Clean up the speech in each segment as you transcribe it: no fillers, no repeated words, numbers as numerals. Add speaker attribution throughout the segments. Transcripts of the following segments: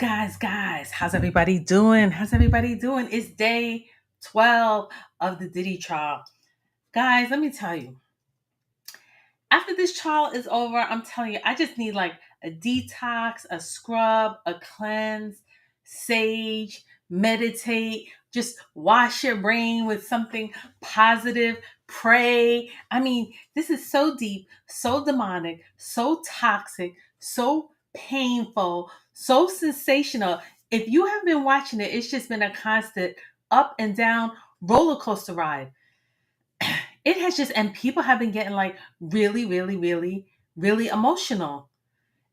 Speaker 1: Guys. How's everybody doing? It's day 12 of the Diddy trial. Guys, let me tell you, after this trial is over, I'm telling you, I just need like a detox, a scrub, a cleanse, sage, meditate, just wash your brain with something positive, pray. I mean, this is so deep, so demonic, so toxic, so painful, so sensational. If you have been watching it, it's just been a constant up and down roller coaster ride. It has just, and people have been getting like really emotional.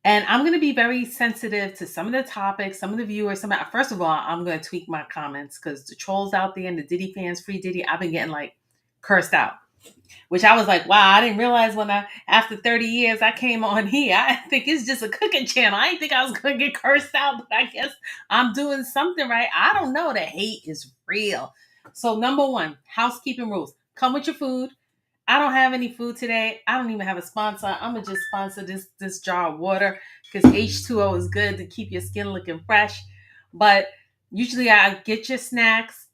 Speaker 1: And I'm going to be very sensitive to some of the topics, some of the viewers. First of all, I'm going to tweak my comments because the trolls out there and the Diddy fans, free Diddy, I've been getting like cursed out. Which I was like, wow, I didn't realize after 30 years, I came on here. I think it's just a cooking channel. I didn't think I was going to get cursed out, but I guess I'm doing something right. I don't know. The hate is real. So, number one, housekeeping rules. Come with your food. I don't have any food today. I don't even have a sponsor. I'm gonna just sponsor this jar of water because H2O is good to keep your skin looking fresh. But usually I get your snacks.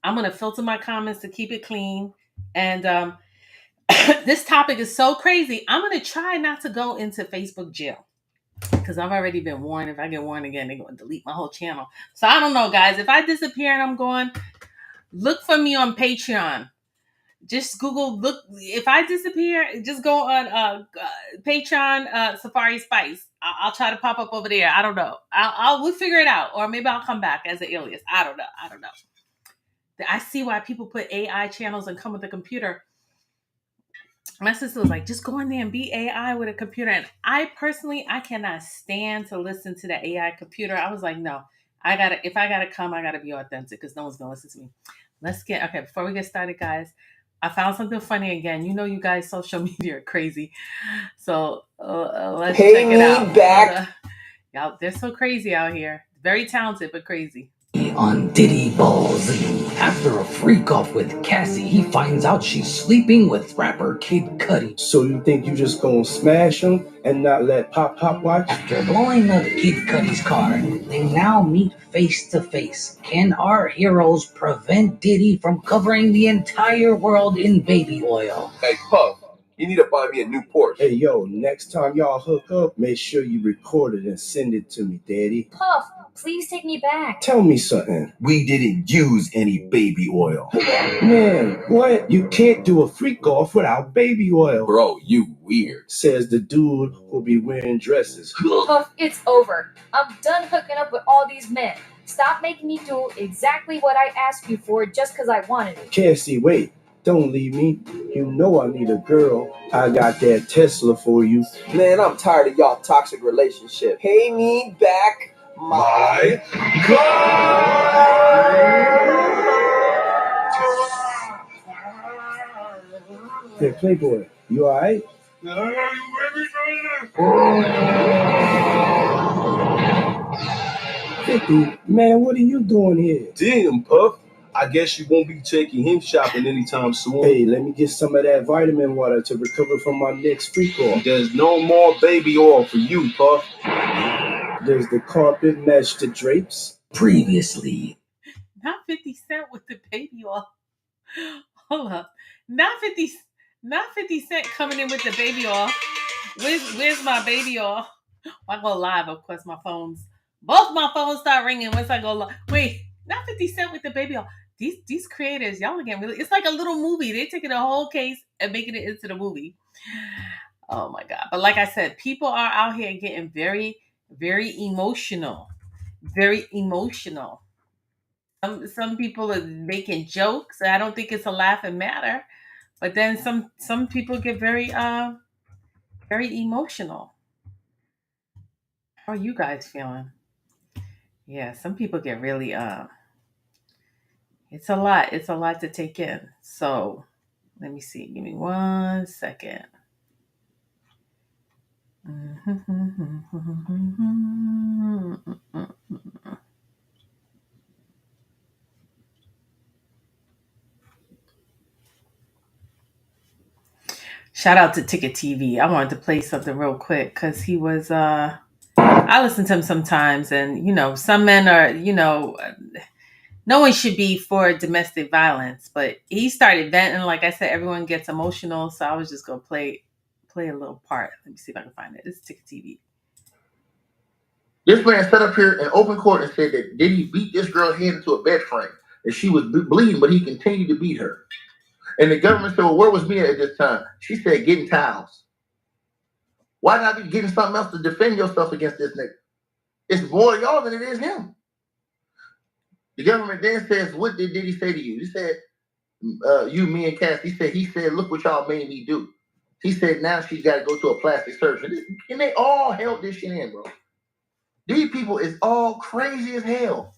Speaker 1: I'm gonna filter my comments to keep it clean. And this topic is so crazy. I'm gonna try not to go into Facebook jail because I've already been warned. If I get warned again, they're gonna delete my whole channel. So I don't know, guys. If I disappear and I'm gone, look for me on Patreon. Just Google, look, if I disappear, just go on Patreon, Safari Spice. I'll try to pop up over there. I don't know. We'll figure it out. Or maybe I'll come back as an alias. I don't know. I see why people put AI channels and come with a computer. My sister was like, just go in there and be AI with a computer. And I cannot stand to listen to the AI computer. I was like, no, if I gotta come, I gotta be authentic because no one's gonna listen to me. Before we get started, guys, I found something funny again. You know, you guys, social media are crazy. So let's check it out. Back. Y'all, they're so crazy out here. Very talented, but crazy.
Speaker 2: On Diddy Balls, after a freak off with Cassie, he finds out she's sleeping with rapper Kid Cudi.
Speaker 3: So you think you just gonna smash him and not let Pop watch?
Speaker 2: After blowing up Kid Cudi's car, they now meet face to face. Can our heroes prevent Diddy from covering the entire world in baby oil?
Speaker 4: Hey, Puff, you need to buy me a new Porsche.
Speaker 3: Hey, yo, next time y'all hook up, make sure you record it and send it to me, Daddy.
Speaker 5: Puff, please take me back.
Speaker 3: Tell me something.
Speaker 4: We didn't use any baby oil.
Speaker 3: Man, what? You can't do a freak off without baby oil.
Speaker 4: Bro, you weird.
Speaker 3: Says the dude who'll be wearing dresses.
Speaker 5: Puff, it's over. I'm done hooking up with all these men. Stop making me do exactly what I asked you for just because I wanted it.
Speaker 3: Cassie, wait. Don't leave me. You know I need a girl. I got that Tesla for you.
Speaker 6: Man, I'm tired of y'all toxic relationship. Pay me back my
Speaker 3: Hey, Playboy, you alright? $50, man, what are you doing here?
Speaker 4: Damn, Puff. I guess you won't be taking him shopping anytime soon.
Speaker 3: Hey, let me get some of that vitamin water to recover from my next freak off.
Speaker 4: There's no more baby oil for you, Puff.
Speaker 3: Does the carpet match the drapes?
Speaker 2: Previously.
Speaker 1: Not 50 Cent with the baby oil. Hold up. Not 50 Cent coming in with the baby oil. Where's my baby oil? I go live, of course, both my phones start ringing once I go live. Wait, not 50 Cent with the baby oil. These creators, y'all are getting really, it's like a little movie. They're taking a whole case and making it into the movie. Oh my God. But like I said, people are out here getting very, very emotional. Very emotional. Some people are making jokes. I don't think it's a laughing matter. But then some people get very very emotional. How are you guys feeling? Yeah, some people get really it's a lot. It's a lot to take in. So let me see. Give me 1 second. Shout out to Ticket TV. I wanted to play something real quick because he was I listen to him sometimes, and some men are, no one should be for domestic violence, but he started venting. Like I said, everyone gets emotional, so I was just gonna play a little part. Let me see if I can find it. This is Ticket TV.
Speaker 7: This man sat up here in open court and said that Diddy beat this girl's head into a bed frame, and she was bleeding, but he continued to beat her. And the government said, well, where was Mia at this time? She said, getting towels. Why not be getting something else to defend yourself against this nigga? It's more y'all than it is him. The government then says, what did Diddy say to you? He said, you, me, and Cassie. He said, look what y'all made me do. He said, now she's got to go to a plastic surgeon. And they all held this shit in, bro. These people is all crazy as hell.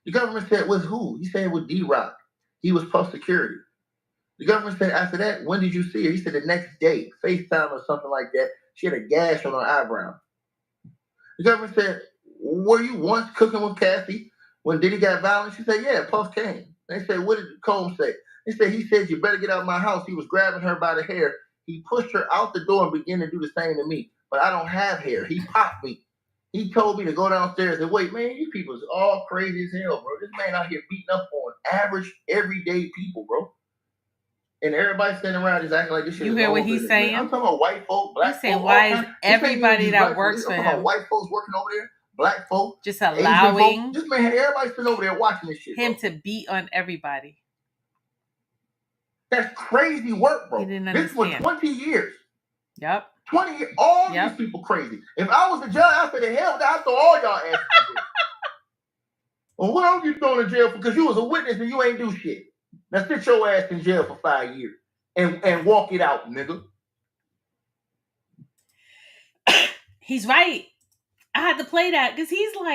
Speaker 7: The government said, with who? He said, with D-Rock. He was post security. The government said, after that, when did you see her? He said, the next day, FaceTime or something like that. She had a gash on her eyebrow. The government said, were you once cooking with Cassie when Diddy got violent? She said, yeah, Puff came. They said, what did Combs say? They said, he said, you better get out of my house. He was grabbing her by the hair. He pushed her out the door and began to do the same to me. But I don't have hair. He popped me. He told me to go downstairs and wait. Man, you people is all crazy as hell, bro. This man out here beating up on average, everyday people, bro. And everybody standing around just acting like this shit.
Speaker 1: You
Speaker 7: is
Speaker 1: hear what
Speaker 7: business,
Speaker 1: he's saying?
Speaker 7: Man. I'm talking about white folk, black
Speaker 1: he's saying,
Speaker 7: folk.
Speaker 1: why is everybody that works for him?
Speaker 7: About white folks working over there, black folk,
Speaker 1: just allowing
Speaker 7: folk. This man had everybody sitting over there watching this shit.
Speaker 1: Him
Speaker 7: bro.
Speaker 1: to beat on everybody.
Speaker 7: That's crazy work, bro.
Speaker 1: He didn't
Speaker 7: this was 20 years.
Speaker 1: Yep.
Speaker 7: 20 years. All these people crazy. If I was the judge, I'd say, the hell, I'd throw all y'all asses in jail. Well, what else you thrown in jail for? Because you was a witness and you ain't do shit. Now sit your ass in jail for 5 years and walk it out, nigga.
Speaker 1: He's right. I had to play that because he's sitting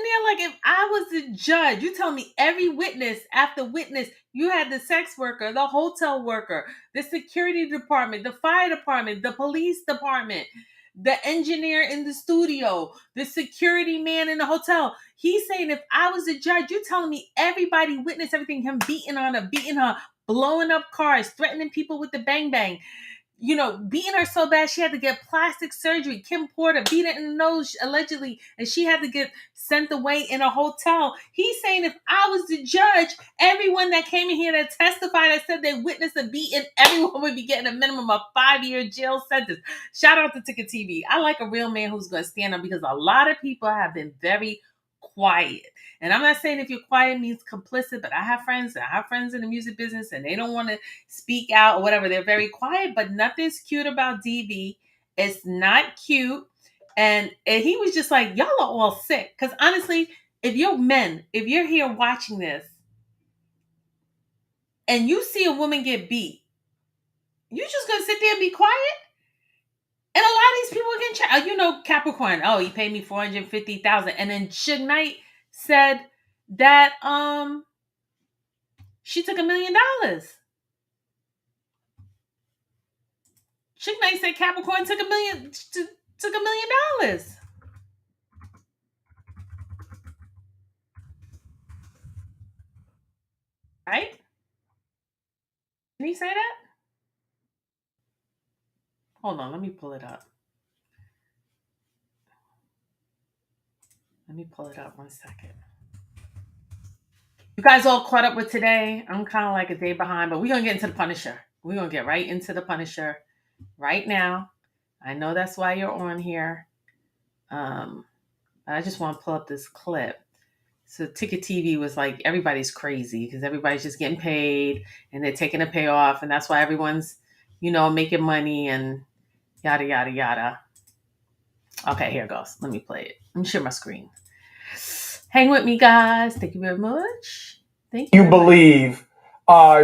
Speaker 1: there like, if I was the judge, you tell me every witness after witness, you had the sex worker, the hotel worker, the security department, the fire department, the police department, the engineer in the studio, the security man in the hotel. He's saying, if I was the judge, you telling me everybody witnessed everything, him beating her, blowing up cars, threatening people with the bang bang. Beating her so bad she had to get plastic surgery. Kim Porter beat her in the nose, allegedly, and she had to get sent away in a hotel. He's saying, if I was the judge, everyone that came in here that testified, that said they witnessed a beating, everyone would be getting a minimum of 5-year jail sentence. Shout out to Ticket TV. I like a real man who's going to stand up, because a lot of people have been very quiet. And I'm not saying if you're quiet means complicit, but I have friends in the music business and they don't want to speak out or whatever. They're very quiet, but nothing's cute about DV. It's not cute. And he was just like, y'all are all sick. Because honestly, if you're here watching this and you see a woman get beat, you just going to sit there and be quiet? And a lot of these people are getting Capricorn, oh, he paid me $450,000. And then Suge Knight said that she took $1 million. Suge Knight said Capricorn took $1 million. Right? Did he say that? Hold on, let me pull it up. Let me pull it up 1 second. You guys all caught up with today? I'm kind of like a day behind, but we're going to get into the Punisher. We're going to get right into the Punisher right now. I know that's why you're on here. I just want to pull up this clip. So Ticket TV was like, everybody's crazy because everybody's just getting paid and they're taking a payoff. And that's why everyone's, making money and yada, yada, yada. Okay, here it goes. Let me play it. Let me share my screen. Hang with me, guys. Thank you very much. Thank you.
Speaker 8: You believe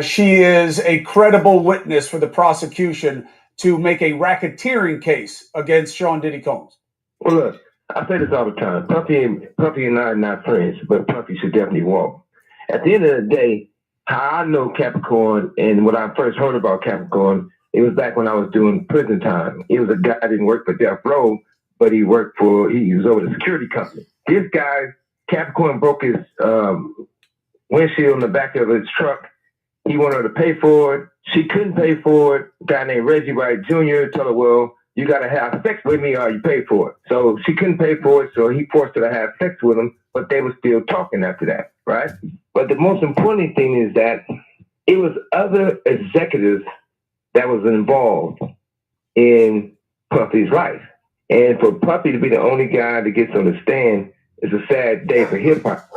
Speaker 8: she is a credible witness for the prosecution to make a racketeering case against Sean Diddy Combs?
Speaker 9: Well, look, I say this all the time. Puffy and I are not friends, but Puffy should definitely walk. At the end of the day, how I know Capricorn and when I first heard about Capricorn, it was back when I was doing prison time. He was a guy that didn't work for Death Row, but he was over the security company. This guy, Capricorn, broke his windshield in the back of his truck. He wanted her to pay for it. She couldn't pay for it. A guy named Reggie Wright Jr. told her, well, you got to have sex with me or you pay for it. So she couldn't pay for it, so he forced her to have sex with him, but they were still talking after that, right? But the most important thing is that it was other executives that was involved in Puffy's life. And for Puffy to be the only guy that gets on the stand is a sad day for hip hop.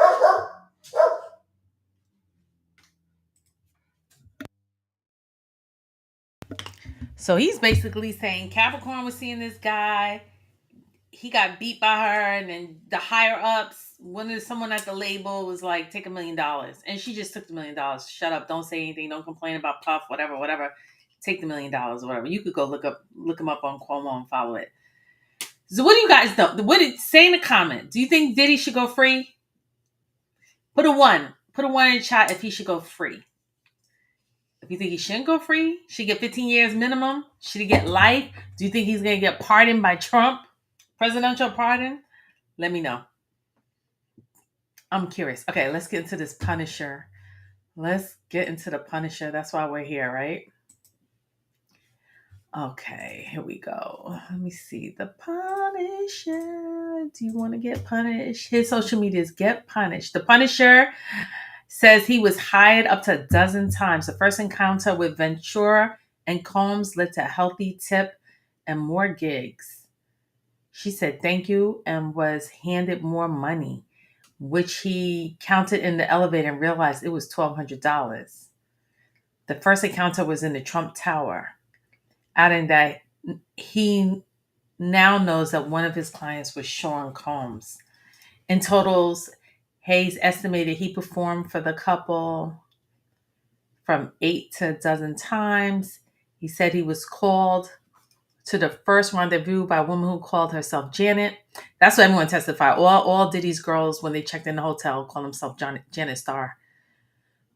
Speaker 1: So he's basically saying Capricorn was seeing this guy. He got beat by her, and then the higher ups, someone at the label was like, take $1 million. And she just took the $1 million. Shut up. Don't say anything. Don't complain about Puff, whatever. Take the $1 million, whatever. You could go look him up on Cuomo and follow it. So what do you guys know? Say in the comment. Do you think Diddy should go free? Put a 1. Put a 1 in the chat if he should go free. If you think he shouldn't go free, should get 15 years minimum, should he get life? Do you think he's going to get pardoned by Trump? Presidential pardon? Let me know. I'm curious. Okay, let's get into this Punisher. Let's get into the Punisher. That's why we're here, right? Okay, here we go. Let me see. The Punisher. Do you want to get punished? His social media is Get Punished. The Punisher says he was hired up to a dozen times. The first encounter with Ventura and Combs led to a healthy tip and more gigs. She said thank you and was handed more money, which he counted in the elevator and realized it was $1,200. The first encounter was in the Trump Tower, adding that he now knows that one of his clients was Sean Combs. In totals, Hayes estimated he performed for the couple from 8 to a dozen times. He said he was called to the first rendezvous by a woman who called herself Janet. That's what everyone testified. All Diddy's girls, when they checked in the hotel, called themselves Janet Starr.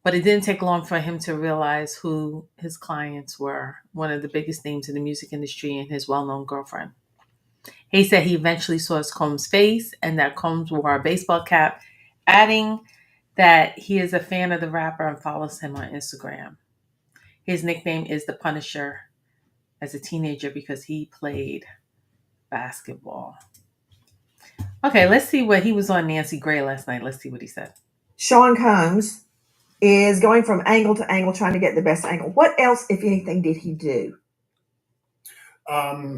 Speaker 1: But it didn't take long for him to realize who his clients were, one of the biggest names in the music industry and his well-known girlfriend. He said he eventually saw Combs' face and that Combs wore a baseball cap, adding that he is a fan of the rapper and follows him on Instagram. His nickname is The Punisher as a teenager because he played basketball. Okay, let's see what he was on Nancy Gray last night. Let's see what he said.
Speaker 10: Sean Combs is going from angle to angle, trying to get the best angle. What else, if anything, did he do?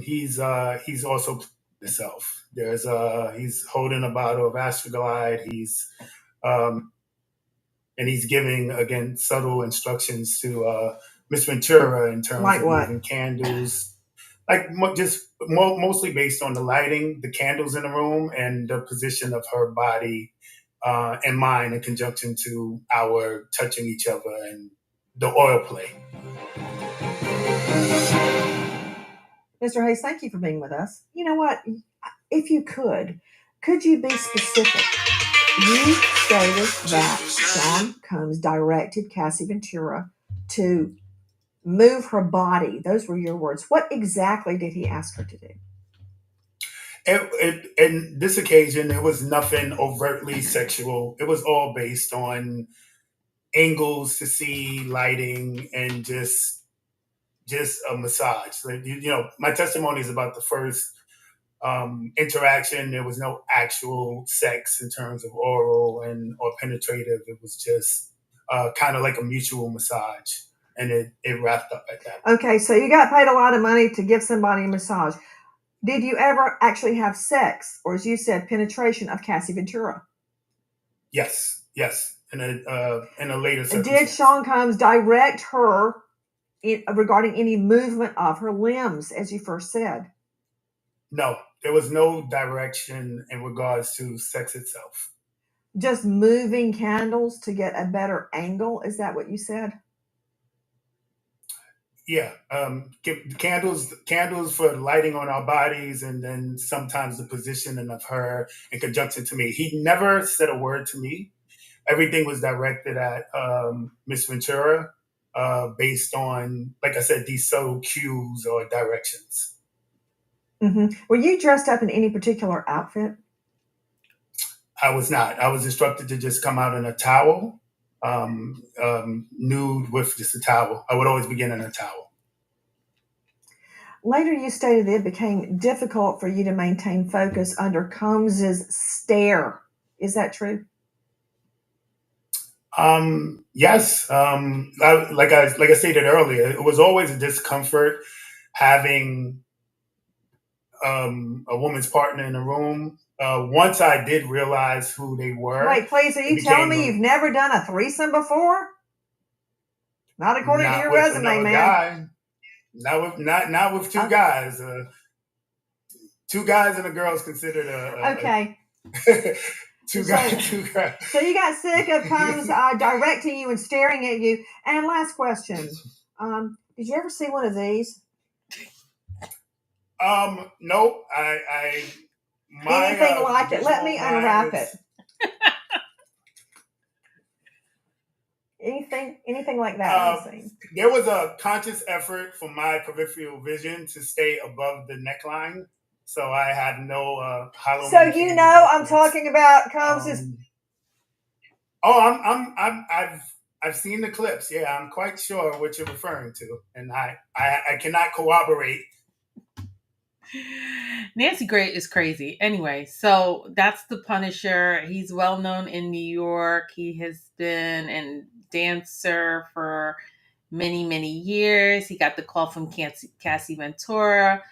Speaker 11: He's also himself. He's holding a bottle of Astroglide. And he's giving again subtle instructions to Miss Ventura in terms
Speaker 10: Like
Speaker 11: of
Speaker 10: what?
Speaker 11: moving candles, mostly based on the lighting, the candles in the room, and the position of her body and mine in conjunction to our touching each other and the oil play.
Speaker 10: Mr. Hayes, thank you for being with us. You know what? If you could you be specific? You stated that Sean Combs directed Cassie Ventura to move her body. Those were your words. What exactly did he ask her to do?
Speaker 11: In this occasion, it was nothing overtly sexual. It was all based on angles to see, lighting, and just a massage. My testimony is about the first interaction. There was no actual sex in terms of oral or penetrative. It was just kind of like a mutual massage, and it wrapped up at that.
Speaker 10: Okay, so you got paid a lot of money to give somebody a massage. Did you ever actually have sex, or as you said, penetration of Cassie Ventura?
Speaker 11: Yes. In a later circumstance.
Speaker 10: Did Sean Combs direct her regarding any movement of her limbs, as you first said?
Speaker 11: No, there was no direction in regards to sex itself.
Speaker 10: Just moving candles to get a better angle? Is that what you said?
Speaker 11: Yeah, candles for lighting on our bodies, and then sometimes the positioning of her in conjunction to me. He never said a word to me. Everything was directed at Miss Ventura, based on, like I said, these subtle cues or directions.
Speaker 10: Mm-hmm. Were you dressed up in any particular outfit?
Speaker 11: I was not. I was instructed to just come out in a towel. Nude with just a towel. I would always begin in a towel.
Speaker 10: Later, you stated it became difficult for you to maintain focus under Combs's stare. Is that true?
Speaker 11: Yes. Like I stated earlier, it was always a discomfort having a woman's partner in the room. Once I did realize who they were.
Speaker 10: Wait, please, are you telling me you've never done a threesome before? Not according to your resume, man.
Speaker 11: Guy. Not with two guys. Two guys and a girl is considered
Speaker 10: okay.
Speaker 11: Two guys.
Speaker 10: So you got sick of Combs directing you and staring at you. And last question: did you ever see one of these?
Speaker 11: Nope.
Speaker 10: Anything like it? Let me unwrap it. Anything like that?
Speaker 11: There was a conscious effort for my peripheral vision to stay above the neckline, so I had no Halloween.
Speaker 10: So you know, I'm talking about Combs's.
Speaker 11: I've seen the clips. Yeah, I'm quite sure what you're referring to, and I cannot corroborate.
Speaker 1: Nancy Gray is crazy. Anyway, so that's the Punisher. He's well known in New York. He has been a dancer for many, many years. He got the call from Cassie Ventura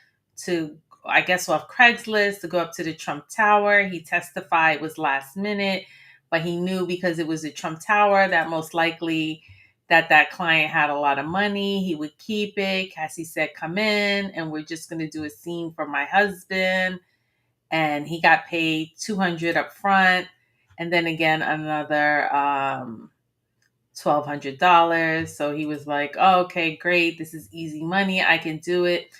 Speaker 1: to, I guess, off Craigslist to go up to the Trump Tower. He testified it was last minute, but he knew because it was a Trump Tower that most likely that client had a lot of money. He would keep it. Cassie said, come in and we're just going to do a scene for my husband. And he got paid $200 up front. And then again, another $1,200. So he was like, oh, okay, great. This is easy money. I can do it.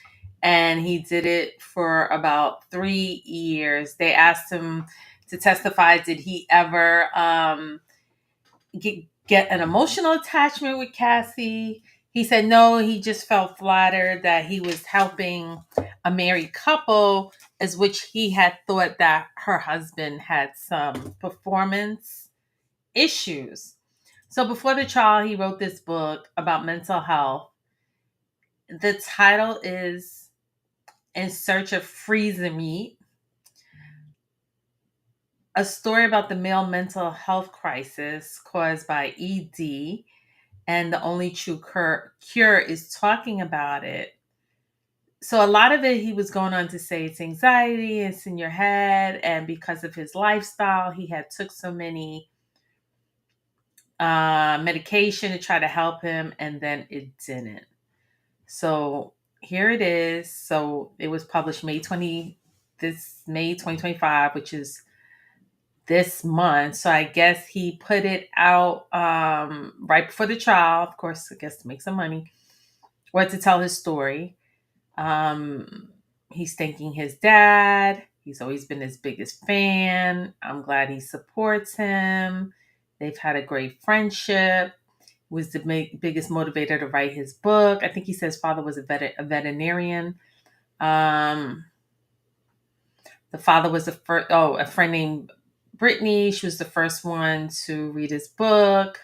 Speaker 1: And he did it for about 3 years. They asked him to testify. Did he ever get an emotional attachment with Cassie? He said no, he just felt flattered that he was helping a married couple, as which he had thought that her husband had some performance issues. So before the trial, he wrote this book about mental health. The title is In Search of Freezer Meat, a story about the male mental health crisis caused by ED, and the only true cure is talking about it. So a lot of it, he was going on to say it's anxiety, it's in your head, and because of his lifestyle, he had took so many medication to try to help him, and then it didn't. So here it is. So it was published May 2025, which is this month. So I guess he put it out right before the trial, of course, I guess to make some money or to tell his story. He's thanking his dad. He's always been his biggest fan. I'm glad he supports him. They've had a great friendship. Was the biggest motivator to write his book. I think he said his father was a veterinarian. The father was a friend named Brittany. She was the first one to read his book.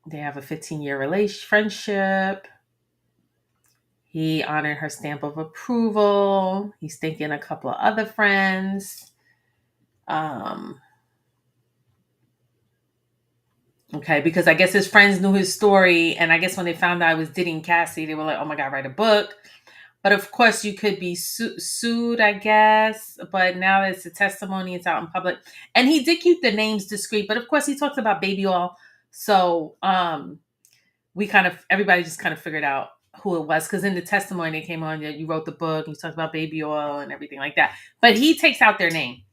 Speaker 1: They have a 15-year friendship. He honored her stamp of approval. He's thanking a couple of other friends. Okay, because I guess his friends knew his story, and I guess when they found out I was dating Cassie, they were like, oh my God, write a book. But of course, you could be sued, I guess. But now it's a testimony. It's out in public. And he did keep the names discreet. But of course, he talks about baby oil. So everybody just kind of figured out who it was. Because in the testimony, it came on that you wrote the book. And you talked about baby oil and everything like that. But he takes out their name.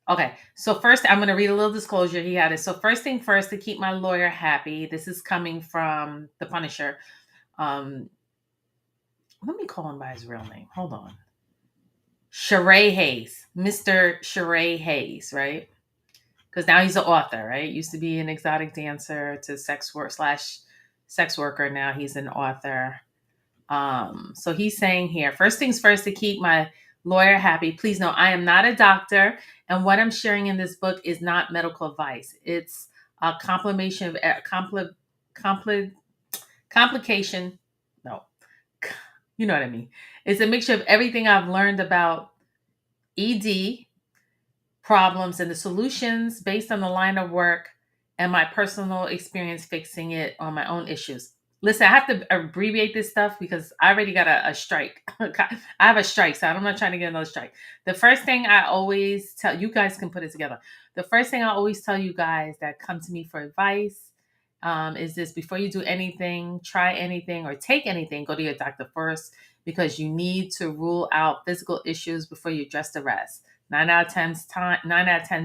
Speaker 1: Okay, so first, I'm going to read a little disclosure he had. So first thing first, to keep my lawyer happy. This is coming from the Punisher. Let me call him by his real name. Hold on. Sharay Hayes. Mr. Sharay Hayes, right? Because now he's an author, right? Used to be an exotic dancer to sex worker. Now he's an author. So he's saying here, first things first, to keep my lawyer happy. Please know I am not a doctor. And what I'm sharing in this book is not medical advice. It's a Complication, no, you know what I mean. It's a mixture of everything I've learned about ED problems and the solutions based on the line of work and my personal experience fixing it on my own issues. Listen, I have to abbreviate this stuff because I already got a strike. I have a strike, so I'm not trying to get another strike. The first thing I always tell you guys can put it together. The first thing I always tell you guys that come to me for advice is this: before you do anything, try anything, or take anything, go to your doctor first because you need to rule out physical issues before you address the rest. 9 out of 10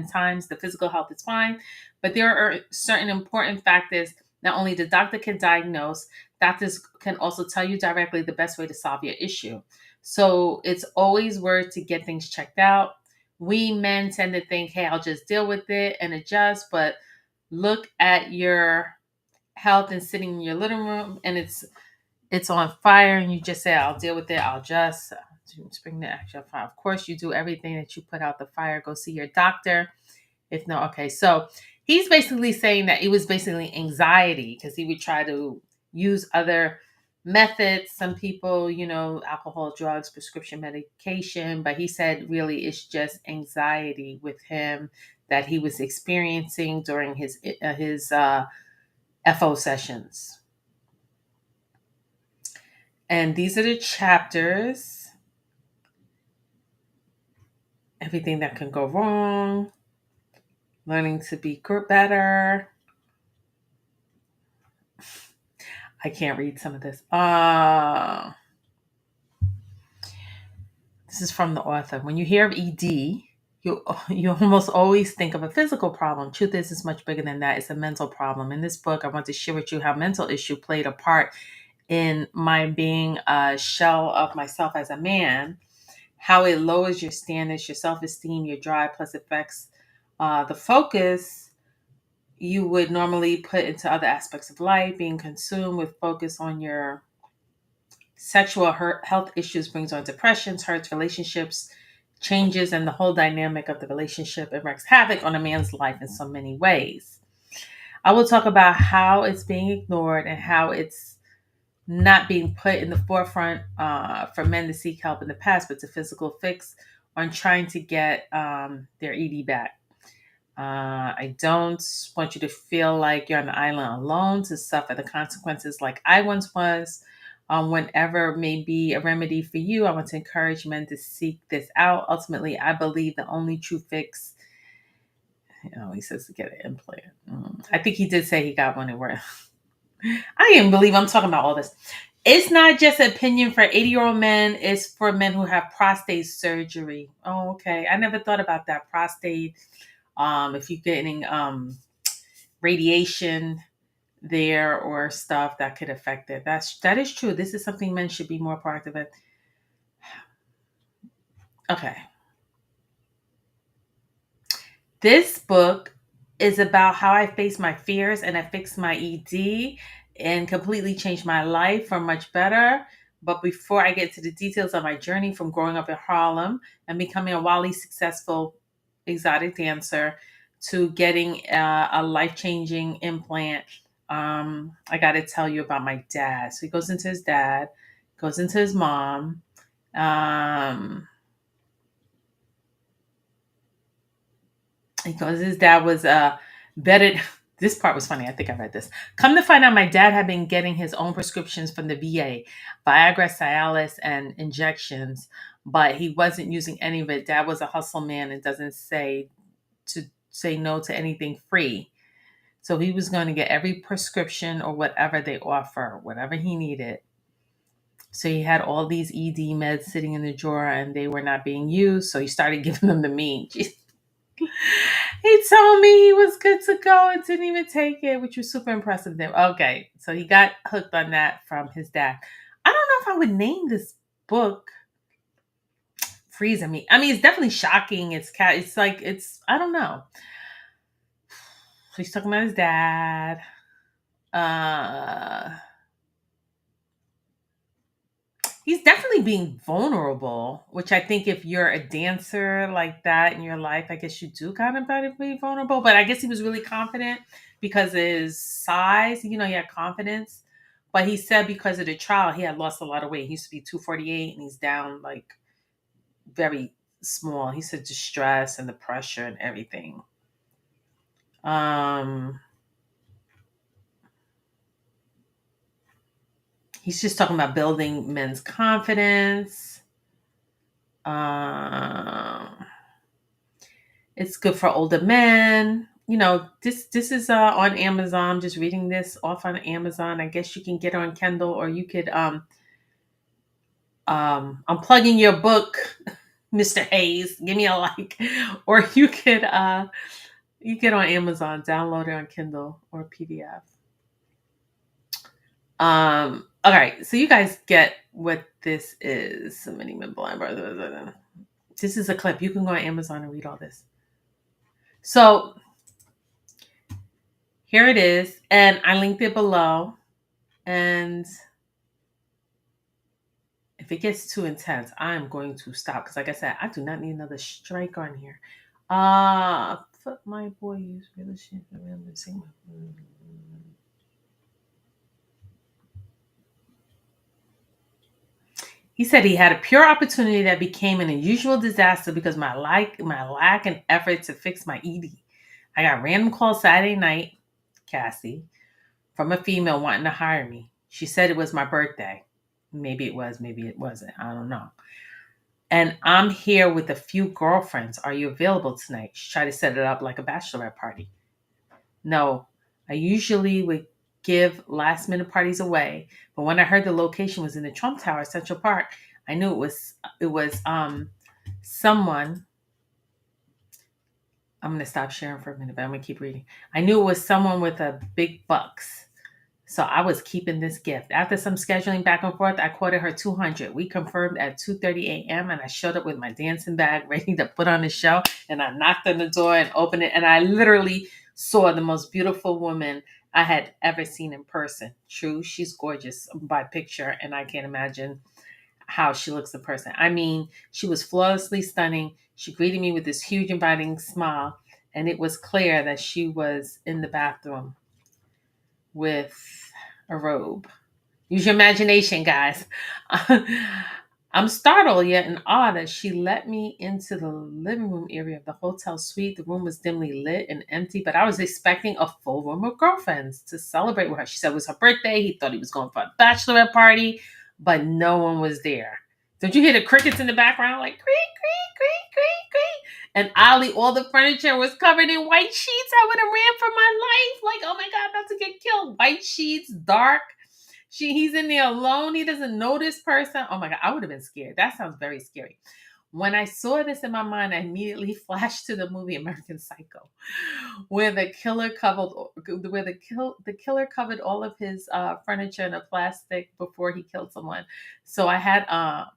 Speaker 1: times, the physical health is fine, but there are certain important factors not only the doctor can diagnose, doctors can also tell you directly the best way to solve your issue. So it's always worth to get things checked out. We men tend to think, hey, I'll just deal with it and adjust, but look at your health and sitting in your living room and it's on fire and you just say, I'll deal with it, I'll just bring the action fire. Of course, you do everything that you put out the fire. Go see your doctor. If no, okay. So he's basically saying that it was basically anxiety because he would try to use other methods. Some people, alcohol, drugs, prescription medication, but he said really it's just anxiety with him that he was experiencing during his FO sessions. And these are the chapters. Everything that can go wrong. Learning to be better. I can't read some of this. This is from the author. When you hear of ED, you almost always think of a physical problem. Truth is, it's much bigger than that. It's a mental problem. In this book, I want to share with you how mental issue played a part in my being a shell of myself as a man, how it lowers your standards, your self-esteem, your drive, plus affects the focus you would normally put into other aspects of life. Being consumed with focus on your sexual health issues brings on depressions, hurts relationships, changes, and the whole dynamic of the relationship. It wreaks havoc on a man's life in so many ways. I will talk about how it's being ignored and how it's not being put in the forefront for men to seek help in the past, but to physical fix on trying to get their ED back. I don't want you to feel like you're on the island alone to suffer the consequences like I once was. Whenever may be a remedy for you, I want to encourage men to seek this out. Ultimately, I believe the only true fix, he says to get an implant. I think he did say he got one at work. I can't believe I'm talking about all this. It's not just an opinion for 80-year-old men. It's for men who have prostate surgery. Oh, okay. I never thought about that. Prostate. If you're getting radiation there or stuff that could affect it. That is true. This is something men should be more proactive at. Okay. This book is about how I faced my fears and I fixed my ED and completely changed my life for much better. But before I get to the details of my journey from growing up in Harlem and becoming a wildly successful exotic dancer to getting a life-changing implant, I got to tell you about my dad. So he goes into his dad, goes into his mom. Because his dad was bedded. This part was funny. I think I read this. Come to find out, my dad had been getting his own prescriptions from the VA, Viagra, Cialis, and injections, but he wasn't using any of it. Dad was a hustle man and doesn't say no to anything free. So he was going to get every prescription or whatever they offer, whatever he needed. So he had all these ED meds sitting in the drawer and they were not being used. So he started giving them to me. He told me he was good to go and didn't even take it, which was super impressive of him. Okay, so he got hooked on that from his dad. I don't know if I would name this book freezing me. I mean, it's definitely shocking. It's I don't know. So he's talking about his dad. He's definitely being vulnerable, which I think if you're a dancer like that in your life, I guess you do kind of better be vulnerable. But I guess he was really confident because of his size. He had confidence. But he said because of the trial, he had lost a lot of weight. He used to be 248 and he's down like very small. He said the stress and the pressure and everything. He's just talking about building men's confidence. It's good for older men. You know, this is on Amazon. I'm just reading this off on Amazon. I guess you can get it on Kindle, or you could I'm plugging your book, Mr. Hayes. Give me a like. Or you could on Amazon, download it on Kindle or PDF. All right, so you guys get what this is. So many men blind. This is a clip. You can go on Amazon and read all this. So here it is, and I linked it below. And if it gets too intense, I'm going to stop because, like I said, I do not need another strike on here. Fuck my boy, use relationship. He said he had a pure opportunity that became an unusual disaster because my lack and effort to fix my ED. I got random calls Saturday night, Cassie, from a female wanting to hire me. She said it was my birthday. Maybe it was, maybe it wasn't. I don't know. And I'm here with a few girlfriends. Are you available tonight? She tried to set it up like a bachelorette party. No, I usually would give last minute parties away, but when I heard the location was in the Trump Tower, Central Park, I knew it was someone. I'm gonna stop sharing for a minute, but I'm gonna keep reading. I knew it was someone with a big bucks, so I was keeping this gift. After some scheduling back and forth, I quoted her $200. We confirmed at 2:30 a.m. and I showed up with my dancing bag ready to put on the show. And I knocked on the door and opened it, and I literally saw the most beautiful woman I had ever seen in person. True, she's gorgeous by picture, and I can't imagine how she looks in person. I mean, she was flawlessly stunning. She greeted me with this huge inviting smile, and it was clear that she was in the bathroom with a robe. Use your imagination, guys. I'm startled yet in awe that she let me into the living room area of the hotel suite. The room was dimly lit and empty, but I was expecting a full room of girlfriends to celebrate with her. She said it was her birthday. He thought he was going for a bachelorette party, but no one was there. Don't you hear the crickets in the background? Like, creak, creak, creak, creak, creak. And oddly, all the furniture was covered in white sheets. I would have ran for my life. Like, oh my God, about to get killed. White sheets, dark. He's in there alone. He doesn't know this person. Oh my God, I would have been scared. That sounds very scary. When I saw this in my mind, I immediately flashed to the movie American Psycho, where the killer covered all of his furniture in a plastic before he killed someone. So I had a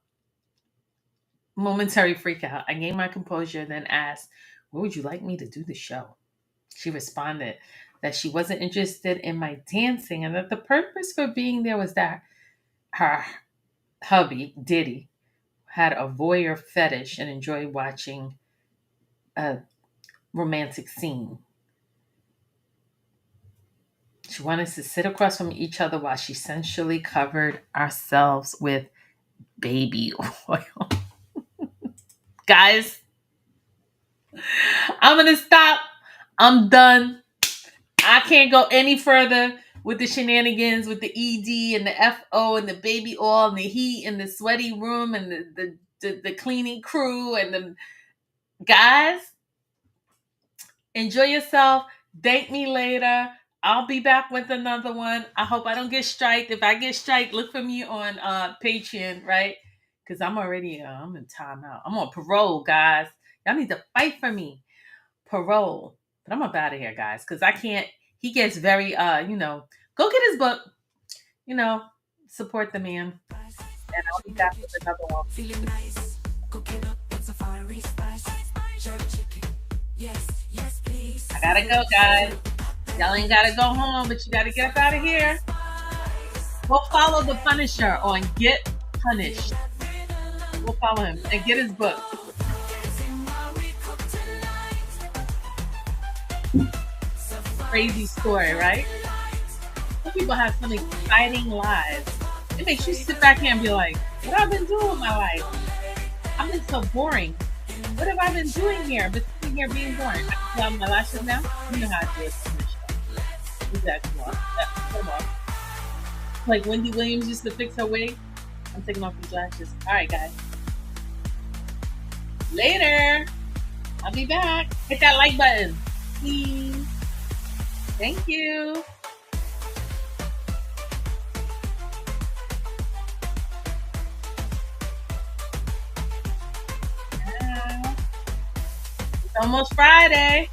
Speaker 1: momentary freak out. I gained my composure, then asked, "Where would you like me to do the show?" She responded that she wasn't interested in my dancing and that the purpose for being there was that her hubby, Diddy, had a voyeur fetish and enjoyed watching a romantic scene. She wanted us to sit across from each other while she sensually covered ourselves with baby oil. Guys, I'm going to stop. I'm done. I can't go any further with the shenanigans, with the ED and the FO and the baby oil and the heat and the sweaty room and the cleaning crew and the guys. Enjoy yourself. Thank me later. I'll be back with another one. I hope I don't get striked. If I get striked, look for me on Patreon, right? Because I'm in timeout. I'm on parole, guys. Y'all need to fight for me. Parole. But I'm up out of here, guys, because I can't. He gets very, go get his book, support the man. And I'll be back with another one. Feeling nice. Cooking up with safari spice. Jerk chicken. Yes, please. I gotta go, guys. Y'all ain't gotta go home, but you gotta get up out of here. Go follow the Punisher on Get Punished. Go follow him and get his book. Crazy story, right? Some people have some exciting lives. It makes you sit back here and be like, what have I been doing with my life? I've been so boring. What have I been doing here? I've been sitting here being boring. I can pull out my lashes now. You know how I do it in the show. Exactly. Come on. Like Wendy Williams used to fix her wig. I'm taking off these lashes. All right, guys. Later. I'll be back. Hit that like button, please. Thank you. It's almost Friday.